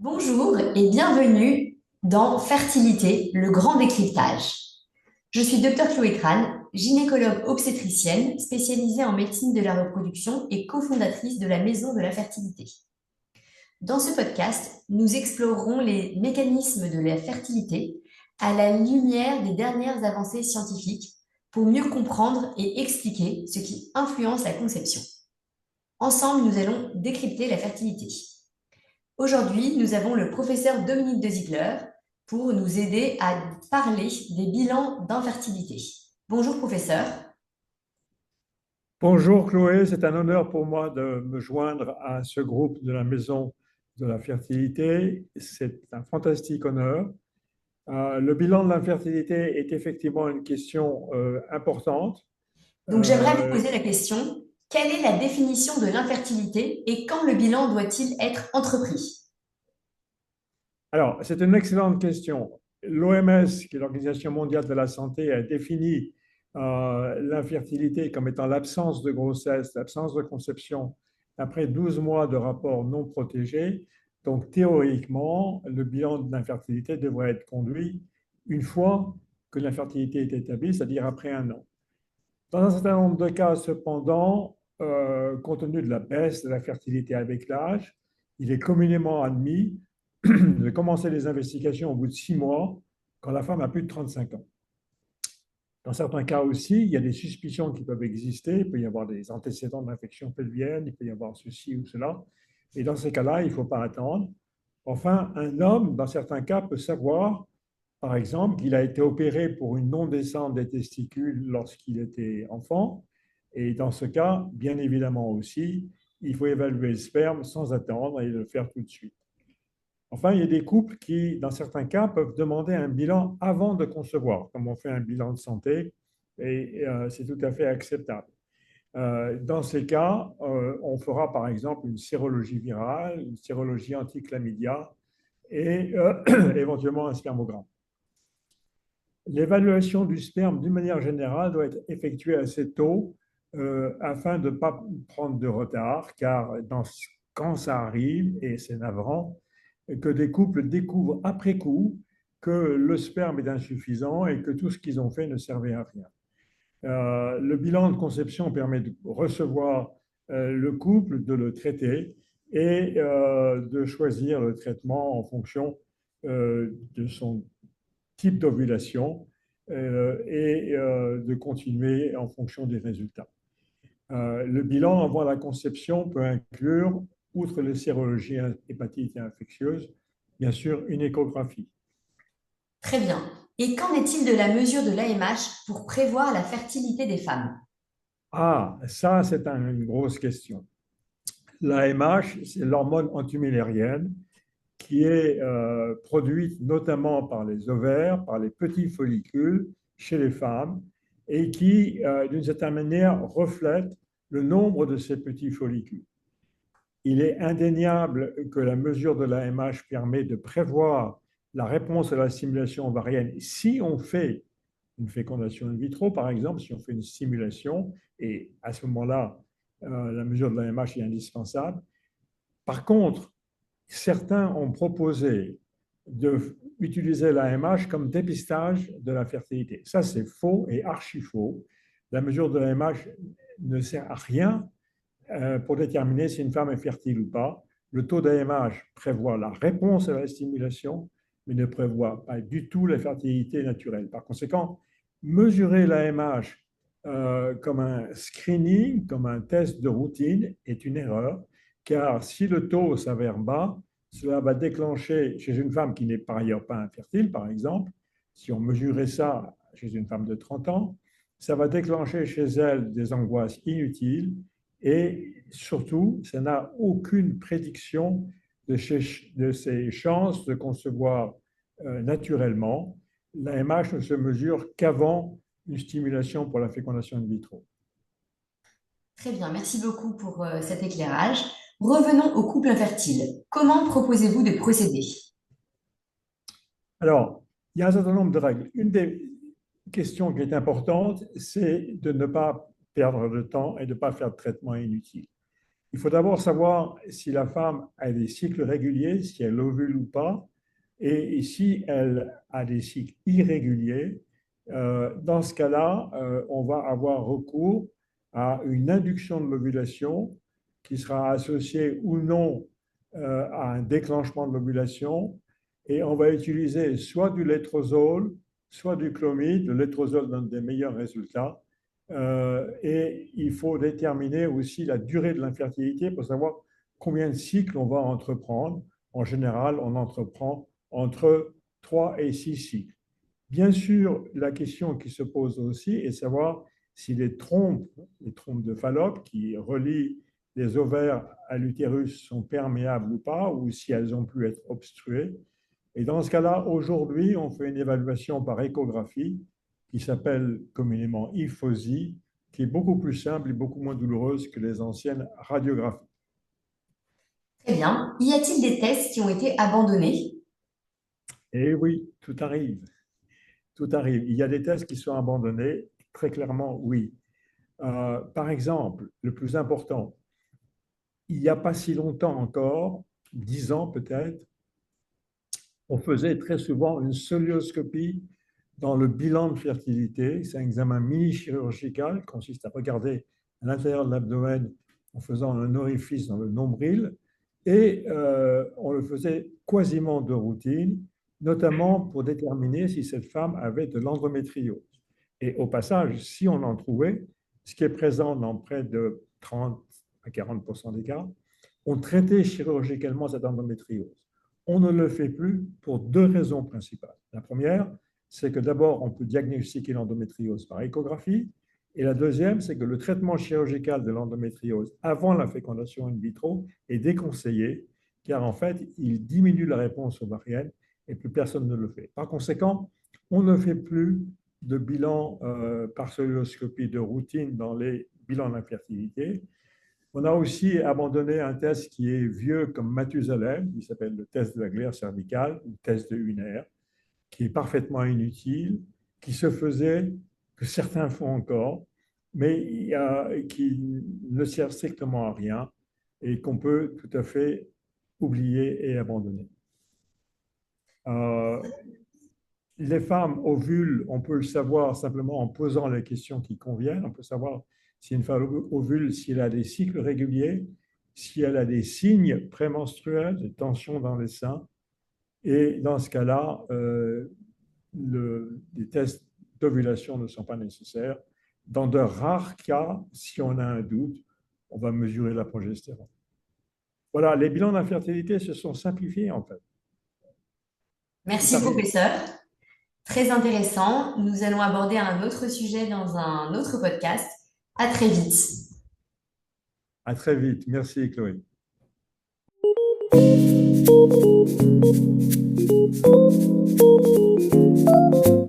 Bonjour et bienvenue dans Fertilité, le grand décryptage. Je suis Dr Chloé Crane, gynécologue obstétricienne spécialisée en médecine de la reproduction et cofondatrice de la Maison de la Fertilité. Dans ce podcast, nous explorerons les mécanismes de la fertilité à la lumière des dernières avancées scientifiques pour mieux comprendre et expliquer ce qui influence la conception. Ensemble, nous allons décrypter la fertilité. Aujourd'hui, nous avons le professeur Dominique de Ziegler pour nous aider à parler des bilans d'infertilité. Bonjour professeur. Bonjour Chloé, c'est un honneur pour moi de me joindre à ce groupe de la Maison de la Fertilité. C'est un fantastique honneur. Le bilan de l'infertilité est effectivement une question importante. Donc j'aimerais vous Euh, poser la question, quelle est la définition de l'infertilité et quand le bilan doit-il être entrepris? alors, c'est une excellente question. L'OMS, qui est l'Organisation mondiale de la santé, a défini l'infertilité comme étant l'absence de grossesse, l'absence de conception après 12 mois de rapport non protégé. Donc, théoriquement, le bilan de l'infertilité devrait être conduit une fois que l'infertilité est établie, c'est-à-dire après un an. Dans un certain nombre de cas, cependant, compte tenu de la baisse de la fertilité avec l'âge, il est communément admis de commencer les investigations au bout de 6 mois quand la femme a plus de 35 ans. Dans certains cas aussi, il y a des suspicions qui peuvent exister. Il peut y avoir des antécédents d'infection pelvienne, il peut y avoir ceci ou cela. Et dans ces cas-là, il ne faut pas attendre. Enfin, un homme, dans certains cas, peut savoir, par exemple, qu'il a été opéré pour une non-descente des testicules lorsqu'il était enfant. Et dans ce cas, bien évidemment aussi, il faut évaluer le sperme sans attendre et le faire tout de suite. Enfin, il y a des couples qui, dans certains cas, peuvent demander un bilan avant de concevoir, comme on fait un bilan de santé, et c'est tout à fait acceptable. Dans ces cas, on fera par exemple une sérologie virale, une sérologie anti-chlamydia et éventuellement un spermogramme. L'évaluation du sperme, d'une manière générale, doit être effectuée assez tôt afin de ne pas prendre de retard, car quand ça arrive, et c'est navrant, que des couples découvrent après coup que le sperme est insuffisant et que tout ce qu'ils ont fait ne servait à rien. Le bilan de conception permet de recevoir le couple, de le traiter et de choisir le traitement en fonction de son type d'ovulation et de continuer en fonction des résultats. Le bilan avant la conception peut inclure, outre les sérologies hépatiques et infectieuses, bien sûr une échographie. Très bien. Et qu'en est-il de la mesure de l'AMH pour prévoir la fertilité des femmes? Ah, ça c'est une grosse question. L'AMH, c'est l'hormone antimillérienne qui est produite notamment par les ovaires, par les petits follicules chez les femmes et qui, d'une certaine manière, reflète le nombre de ces petits follicules. Il est indéniable que la mesure de l'AMH permet de prévoir la réponse à la stimulation ovarienne si on fait une fécondation in vitro, par exemple, si on fait une stimulation, et à ce moment-là, la mesure de l'AMH est indispensable. Par contre, certains ont proposé d'utiliser l'AMH comme dépistage de la fertilité. Ça, c'est faux et archi faux. La mesure de l'AMH ne sert à rien pour déterminer si une femme est fertile ou pas. Le taux d'AMH prévoit la réponse à la stimulation, mais ne prévoit pas du tout la fertilité naturelle. Par conséquent, mesurer l'AMH comme un screening, comme un test de routine, est une erreur, car si le taux s'avère bas, cela va déclencher chez une femme qui n'est par ailleurs pas infertile, par exemple, si on mesurait ça chez une femme de 30 ans, ça va déclencher chez elle des angoisses inutiles et surtout, ça n'a aucune prédiction de ses chances de concevoir naturellement. L'AMH ne se mesure qu'avant une stimulation pour la fécondation in vitro. Très bien, merci beaucoup pour cet éclairage. Revenons au couple infertile. Comment proposez-vous de procéder? Alors, il y a un certain nombre de règles. Une des questions qui est importante, c'est de ne pas perdre de temps et de ne pas faire de traitement inutile. Il faut d'abord savoir si la femme a des cycles réguliers, si elle ovule ou pas, et si elle a des cycles irréguliers. Dans ce cas-là, on va avoir recours à une induction de l'ovulation qui sera associée ou non à un déclenchement de l'ovulation. Et on va utiliser soit du létrozole, soit du clomide. Le létrozole donne des meilleurs résultats. Et il faut déterminer aussi la durée de l'infertilité pour savoir combien de cycles on va entreprendre. En général, on entreprend entre 3 et 6 cycles. Bien sûr, la question qui se pose aussi est de savoir si les trompes de Fallope qui relient les ovaires à l'utérus sont perméables ou pas, ou si elles ont pu être obstruées. Et dans ce cas-là, aujourd'hui, on fait une évaluation par échographie qui s'appelle communément IFOSI, qui est beaucoup plus simple et beaucoup moins douloureuse que les anciennes radiographies. Très bien. Y a-t-il des tests qui ont été abandonnés? Et oui, tout arrive. Tout arrive. Il y a des tests qui sont abandonnés, très clairement, oui. Par exemple, le plus important, il n'y a pas si longtemps encore, 10 ans peut-être, on faisait très souvent une scolioscopie dans le bilan de fertilité. C'est un examen mini-chirurgical qui consiste à regarder à l'intérieur de l'abdomen en faisant un orifice dans le nombril. Et on le faisait quasiment de routine, notamment pour déterminer si cette femme avait de l'endométriose. Et au passage, si on en trouvait, ce qui est présent dans près de 30 à 40% des cas, on traitait chirurgicalement cette endométriose. On ne le fait plus pour deux raisons principales. La première, c'est que d'abord, on peut diagnostiquer l'endométriose par échographie. Et la deuxième, c'est que le traitement chirurgical de l'endométriose avant la fécondation in vitro est déconseillé, car en fait, il diminue la réponse ovarienne et plus personne ne le fait. Par conséquent, on ne fait plus de bilan par celluloscopie de routine dans les bilans d'infertilité. On a aussi abandonné un test qui est vieux comme Mathusalem, qui s'appelle le test de la glaire cervicale ou test de Huner, qui est parfaitement inutile, qui se faisait, que certains font encore, mais qui ne sert strictement à rien et qu'on peut tout à fait oublier et abandonner. Les femmes ovulent, on peut le savoir simplement en posant les questions qui conviennent. On peut savoir si une femme ovule, si elle a des cycles réguliers, si elle a des signes prémenstruels, des tensions dans les seins. Et dans ce cas-là, les tests d'ovulation ne sont pas nécessaires. Dans de rares cas, si on a un doute, on va mesurer la progestérone. Voilà, les bilans d'infertilité se sont simplifiés en fait. Tout Merci, arrive. professeur. Très intéressant. Nous allons aborder un autre sujet dans un autre podcast. À très vite. À très vite. Merci Chloé.